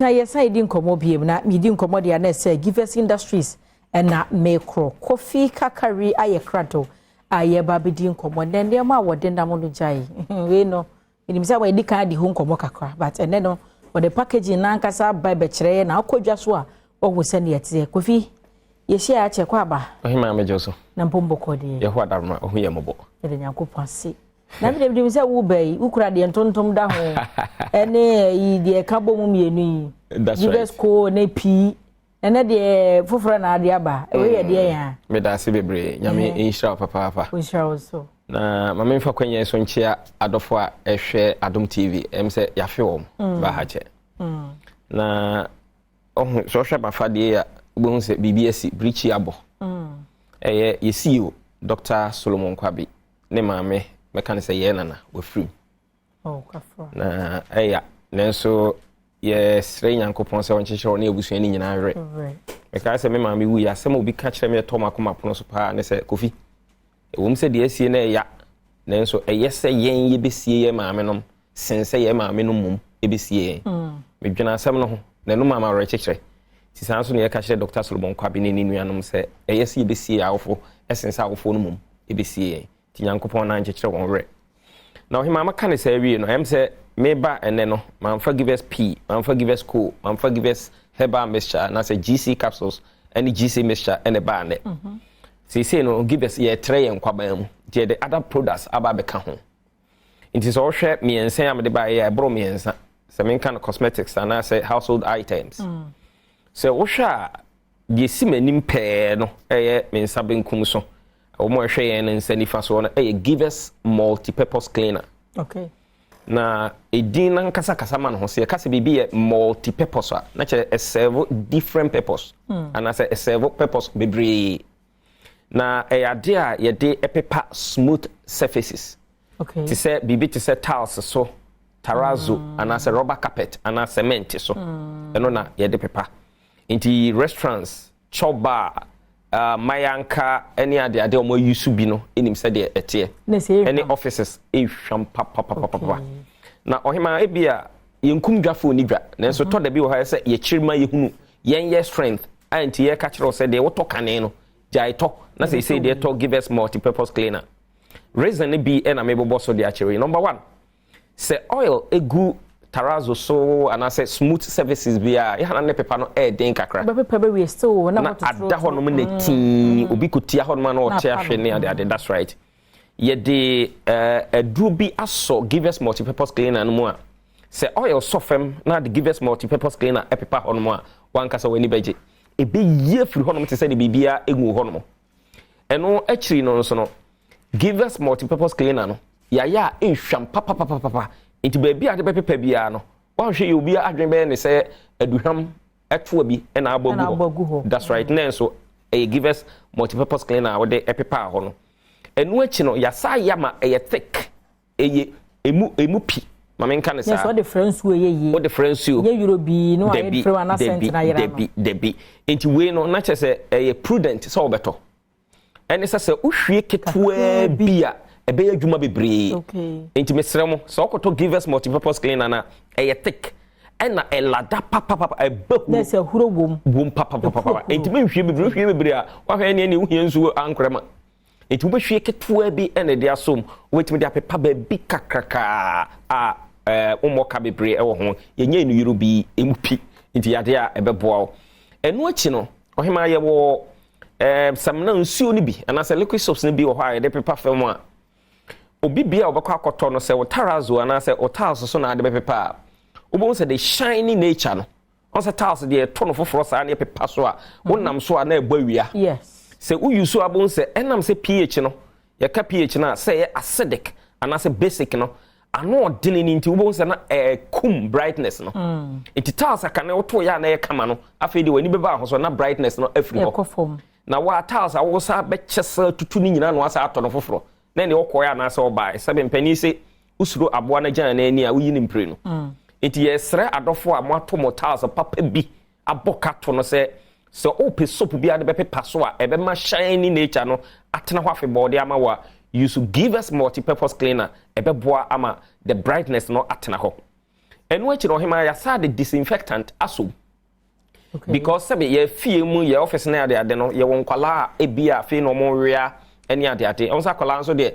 na yesa idi nkomo biem na midi nkomo dia na say Givers Industries na Mekro Coffee Kakari ayekrato aye ba bidi nkomo den ma wode ndam no jai we no enim say we di kan di ho nkomo kakra but ene no the packaging na nkasa ba be kire na akodwa so a ohu se ne yete Coffee ye share ache kwa ba ohima mejo so na mpombo kodi ye ho adarma ohu ye mobo ede nyankopon se na bi de say wo bai ukura de ntontom da ho ene yi de kabo mu mienu yi Givers ko ne pi ene de foforo na ade aba we ye de ya me da se bebre nyame inshira papa inshira so na mama mfa kwanya so nchia adofo a ehwe Adom TV se yafe wo ba ha che na ohun so hwe ba fade ya bo se BBS brichi abo eye ye CEO Dr. Solomon Kwabi ne mame meka ne se ye nana we free kafo na eya nenso ye sre nyankopon se wonchehero na ebusu ani nyina hwe meka se me mame wu ya sem obi ka kire me to makoma pono so pa ne se Kofi ewom se de asie na ya nenso eye se yen ye besie ye mame nom sense ye mame nom mum e besie me dwena asem no ho na no mama re chekire ti san so ne ye ka kire Dr. Solomon Kwabi ne ni nuanom se eye se ye besie awofo esense awofo no mum e besie ti nyankopon na nchekire won re na ohima maka ne se wie no em se me ba ene no manfa Givers P manfa Givers Co manfa Givers Herbal mixture na se GC capsules any GC mixture ene ba ne say no Givers ye tray en kwaba mu je the other products aba be ka ho inti so hwe miensa am de ba ye bro miensa se men kan cosmetics and say household items so wo hwa de simanim pe no eye mensa benkum so wo mo hwe ye ne nsa nifa so no eye Givers multi-purpose cleaner okay na edin na nkasa kasa man ho se kasa bibi ye multi-purpose na che serve different purpose and as a serve purpose bebre na ade a ye de epepa smooth surfaces okay ti say bibi ti say tiles so terrazzo and as a rubber carpet and as cement so eno na ye de pepa inti restaurants choba mayanka any ade o mo use bi no enim say de etie any offices e hwam papa na ohima ebia yenkum dwafo ni dwa na so to da bi wo ha say ye chirima ye hunu yen strength anti ye ka kire say de wo to kane no jai to na say de to Givers multi-purpose cleaner reason be na me bobo so de akire number 1 say oil egu terrazzo so and I say smooth surfaces bia ya na ne pepa no den kakra be pepa be we so na what ada ho no na tin obi kotia ho no na o che ahwe ne ade that's right ye de aduru bi aso Givers multi-purpose cleaner no mu a say oil so fem na the Givers multi-purpose cleaner pepa ho no mu a wan kasa wani beje ebe ye firi ho no te say de bibia egu ho no eno akiri no so no Givers multi-purpose cleaner no ya ehwam papa inti baby ade pepa bia no wan hwe ye obi adwen be ne say aduham etwa bi na abogu ho that's right na so Givers multi-purpose cleaner wo de pepa ho no enu achi no ya sa yama thick emu pi mama nka ne sa yes what the friends we ye what the friends you ye eurobi no I free one cent na yira no debi inti we no na che say prudent so obeto ene say uhwie ketwa bia ebe adwuma bebre okay inti mesremo so okoto Givers multi-purpose cleaner na thick ena elada papa ebahu na se huro bom papa inti me hwie bebre a wa hwe ne uhie nsu ankrema inti wo behwie ketwa bi ene de asom wetimi de apepa ba bi kakraka a umoka bebre ewo ho yenye no yuro bi emupi inti yade a ebeboa enu achi no ohima ye wo samna nsuo ni bi anase liquid soaps ni bi wo ha ye de pepa fam a obi bia obekwa akoto no se wo terrazzo anase o tiles so na de pepa obo se the shiny nature no on se tiles de to no foforo sa na pepa so a wonam so a na ebawia yes se uyu so abon se enam se pH no ye ka pH na se ye acidic anase basic no ano odene ni nti obo se na kum brightness no iti tiles aka na oto ya na ye kama no afei de wani beba ho so na brightness no afiri ho na wa tiles a wo sa be kyesa tutu ni nyina no asa ato no foforo na ne okoya na asa obai sabe mpani se usuro aboa na gyan na ani a uyi ni mpre no iti ye sre adofo a mo ato mo tiles papa bi abokato no se so ope soap bi ade bepe paso a ebe ma shiny nature no atena ho afebode ama wa use Givers multi-purpose cleaner ebe boa ama the brightness no atena ho enu echi no hema ya sa the disinfectant aso because sabe ye fie mu ye office na ade no ye won kwala ebia fe no mo wea ene ade on sa kwala nso de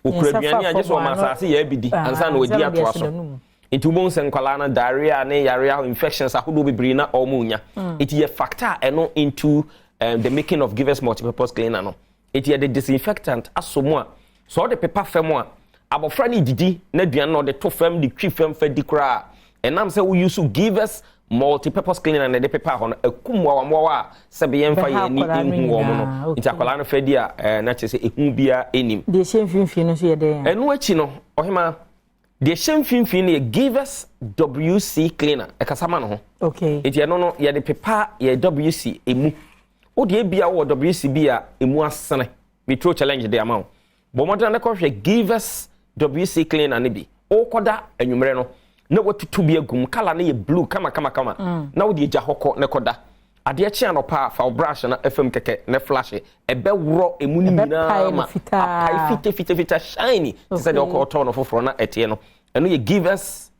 okuraduane age so ma asase ye bidi ansa na odi ato aso it won sen kwala na diarrhea na yarea infections ahodo bebre na omunya it ye factor eno into the making of givers multipurpose cleaner no it ye the disinfectant aso mu a so the paper fam a abofra ni didi na duan no de to fam de twi fam fa di kra enam say we use to givers multipurpose cleaner na de paper ho no akumwa wamwa se be yemfa ye ni ehu wo no nti akwala no fa di a na che se ehu bia enim de shemfinfin no so ye den enu achi no ohima de shemfinfin ne givers WC cleaner ekasama no ho okay nti eno no ye de paper ye WC emu o de bia wo WC bia emu asene metro challenge de amount bo mo na ko hwe givers WC cleaner ne bi o koda anwumre no na watutu bi agum kala na ye blue kama na wo de gya hokọ ne koda ade achi anopa fa brush na fm keke ne flash ebe woro emu ni nyina ma apai fite shiny se de ko to no foforo na etie no eno ye givers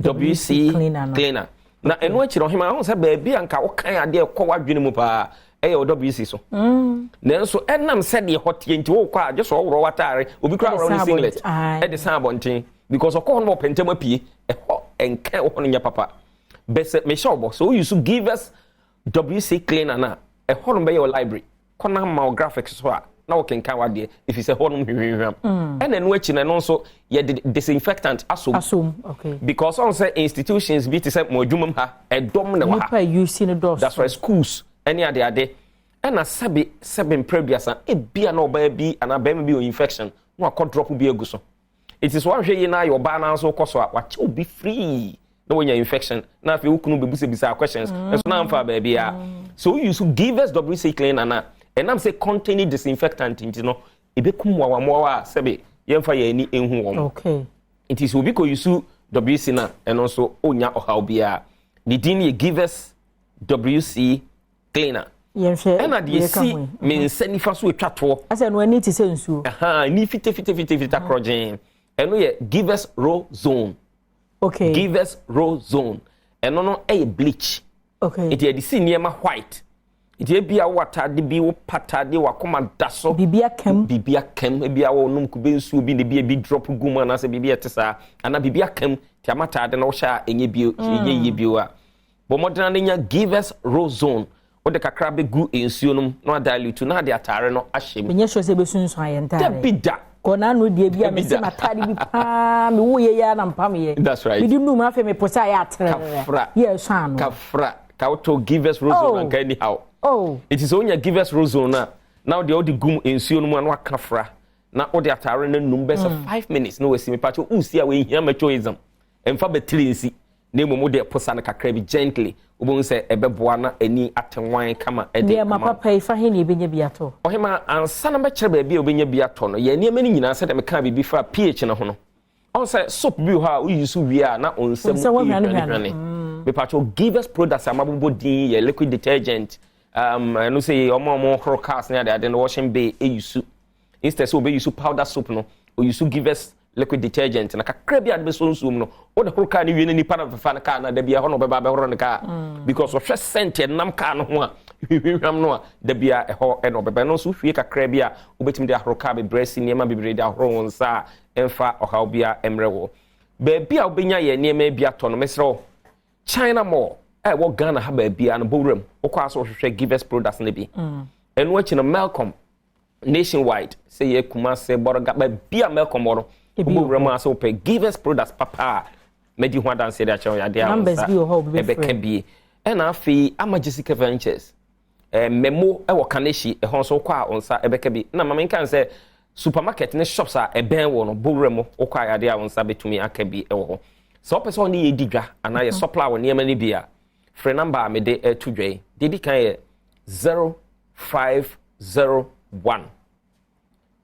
WC cleaner na eno achi no hima ho se ba bia nka wo kan ade ko wadwene mu pa e yo WC so na nso enam se de hotie nti wo kwa je so woro watare obi kra woro singlet e de san bontin because okon mo pentem apie ho enka wo no nya papa bese me shobo so you should give us WC cleaner na ho no be your library kona ma graphics so a na wo kenka wade if you say ho no hwehwehwam ena no achi na no so ye disinfectant asom okay because on say institutions be to say mo adwumam ha edom na wa ha use no dos that's why schools any ade ena sebe prebiasa e bia na oba bi ana ba bi o infection no akọ drop bi aguso it is one hwe na your ba na so koso a wache obi free no when your infection na fe ukunu bebisa questions so na amfa ba bia so you should give us WC cleaner na and am say containing disinfectant into no ebekum wa sebe yemfa ye ni enhu wo okay it is obi ko use WC na and also onya oha bia the din ye give us WC cleaner ena de si me nsani fa so etwato ase no ani ti se nsuo ni fite krogen eno ye give us raw zone okay give us raw zone eno no e bleach okay it ye de si niema white it ye bia water de bi wo patade wakoma daso bibia kem bia wo num kube nsuo bi ne bia bi drop gum ana se bibia tesa ana bibia kem ti amata de no sha enye bio ye bio a bo modern nya give us raw zone o de kakra be gu ensuo num no dilute na de atare no ahye me nyɛ sure se be sunsun ayentare da bida kona no de bia me se matare bi pa me wo ye ya na mpam ye that's right me di num afa me posa ya atere ye sha no kafra ka to give us raw zone and anyhow it is only give us raw zone now the all the gum ensuo num no akafra na o de atare na num be 5 minutes no we see me pa cho usi a we hia machoism emfa betri nsi na emu de posa na kakra bi gently obon se ebeboa na ani atenwan kama ede ma ma papa ifa he ne benya biato ohima ansa na be kire ba bia obenya biato no ye niam ni nyina se de me ka bibi fa pH na ho no on say soap bi ha we use wi a na onsam hwane me pacho give us products amabobo din ye liquid detergent I know say omo horo cars na de no washing bay e use instead so be use powder soap no o use give us liquid detergent na kakra bia de so nsum no o de horo car ni wiene ni pa na fa na car na da bia ho no be ba be horo ne car because of scent nam car no ho a hwehwam no a da bia e ho e no be no so hwie kakra bia obetim de horo car be bresi niema bebre de horo wonsa emfa ohaw bia emrewo be bia obenya ye niema bia to no mesro China Mall wo Ghana ha ba bia no bowram okwa so hwehwe give us products ne bi enu achi no Malcolm nationwide say ye kuma say boroga ba bia Malcolm woro bowram aso pe give us products papa medi ho dance de acho ya de numbers bi ho be be bi ena afi ama Jessica Ventures memo wo kaneshi ho so kwa onsa ebeka bi na mama nkan say supermarket ne shops a eben wo no bowram okwa ya de onsa betumi aka bi wo so person ni ye digwa ana ye supply wo niam ni bia free number me de to dwe dedi kan ye 0501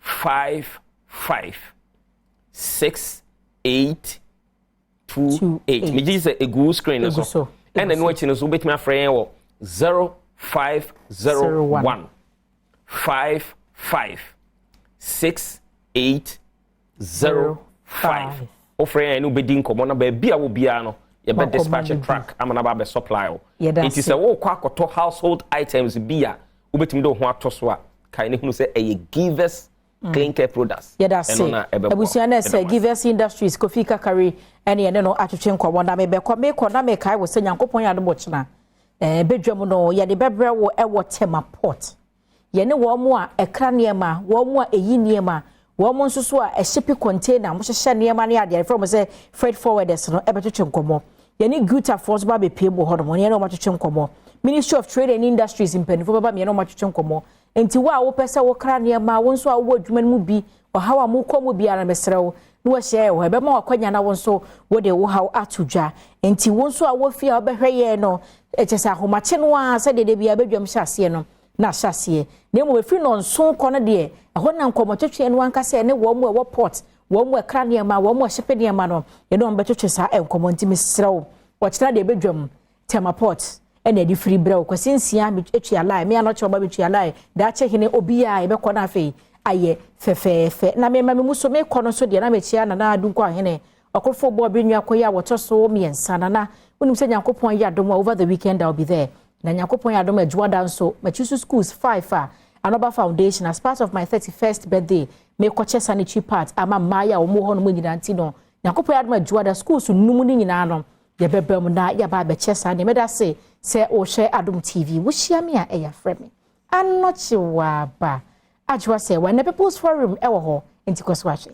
556828 me ji say egu screen so and then watching so bet me free wo 0501 556805 ofre enu bedi nkomo na ba bia wo bia no you be dispatch a truck amana ba be supply o it is a wo kwa akoto household items bia ubetimi do ho atoso a kai ne hunu say e givers clean care products that's it abusia na say givers industries Kofi Kakari ene ne no atwetwe nkwobo na me be ko na me kai wo say Nyankopon ya de bo chena bedwam no ye de bebre wo ewo tema port ye ne wo mo a ekra niema wo mo a eyi niema wo mo nsusu a ehyepe container mo hyehye niema ne ade from say freight forwarders no ebetwetwe nkwobo ye ne guta force ba be pebo ho no ye ne mo twetwe nkwobo Ministry of Trade and Industries in Penifo baba me no ma twetwe nkwobo enti wa wo pese wo kra niema wo nso a wo adwuma mu bi o hawa mu komo bi ara mesrew no wo hye wo ebe ma wakwanya na wo nso wo de wo haw atudwa enti wo nso a wo fi a obehweye no echese ahomache no a se de bia bedwam hyase no na hyase na mo befi no nso ko no de ho na nkomo twetwe no anka se ne wo mu e wo port wo mu ekra niema wo mu hyepe niema no ye no mbetwetwe sa enkomo nti mesrew wo kyena de bedwam tema port ene di free brew kwasinsia me etwa lai me anoche oba betwa lai da che hene obi a ebe kɔ na afei aye fefefe na me muso me kɔ no so de na me chia na adu nkɔ hene okrofo bo bi nwa kɔ ya woto so miensa na unim se Nyankopon ya Adom over the weekend I'll be there na Nyankopon ya Adom adwa dan so machusu schools 5 Another Foundation as part of my 31st birthday me kɔ sanitary part ama maya omo ho no mu nyina nti no Nyankopon ya Adom adwa da schools num ni nyina no ye bebam na ya ba be chesa ne me da se o share Adom TV wo share me a eya frɛ me anochi wa ba ajwa se when the people's forum e wo ho enti kwaswache